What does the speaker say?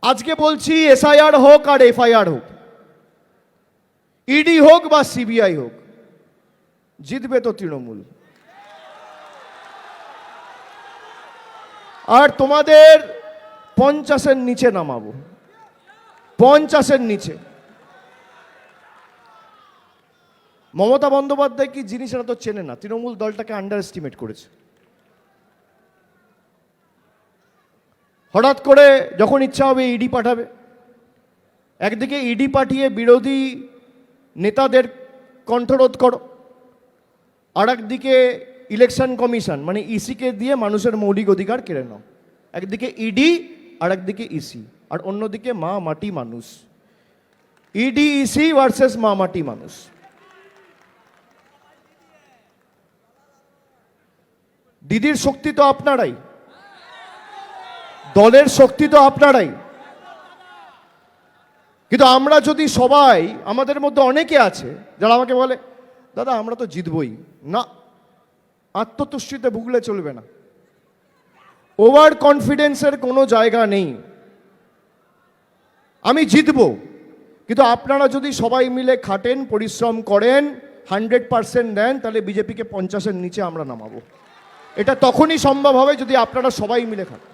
আজকে বলছি এসআইআর হোক আর এফআইআর হোক, ইডি হোক বা সিবিআই হোক, জিতবে তো তৃণমূল। আর তোমাদের 50-এর নিচে নামাবো, 50-এর নিচে। মমতা বন্দ্যোপাধ্যায় কি জিনিস এটা তো চেনে না, তৃণমূল দলটাকে আন্ডার এস্টিমেট করেছে। হঠাৎ করে যখন ইচ্ছা হবে ইডি পাঠাবে, একদিকে ইডি পাঠিয়ে বিরোধী নেতাদের কণ্ঠরোধ করো, আর একদিকে ইলেকশন কমিশন মানে ইসিকে দিয়ে মানুষের মৌলিক অধিকার কেড়ে নাও। একদিকে ইডি আর একদিকে ইসি, আর অন্যদিকে মা মাটি মানুষ। ইডি ইসি ভার্সেস মা মাটি মানুষ। দিদির শক্তি তো আপনারাই, দলের শক্তি তো আপনারাই, কিন্তু আমরা যদি সবাই, আমাদের মধ্যে অনেকে আছে যারা আমাকে বলে দাদা আমরা তো জিতবই না, আত্মতুষ্টিতে ভুগলে চলবে না। ওভার কনফিডেন্সের কোনো জায়গা নেই। আমি জিতব, কিন্তু আপনারা যদি সবাই মিলে খাটেন, পরিশ্রম করেন, 100% দেন, তাহলে বিজেপিকে 50-এর নিচে আমরা নামাবো। এটা তখনই সম্ভব হবে যদি আপনারা সবাই মিলে খাটেন।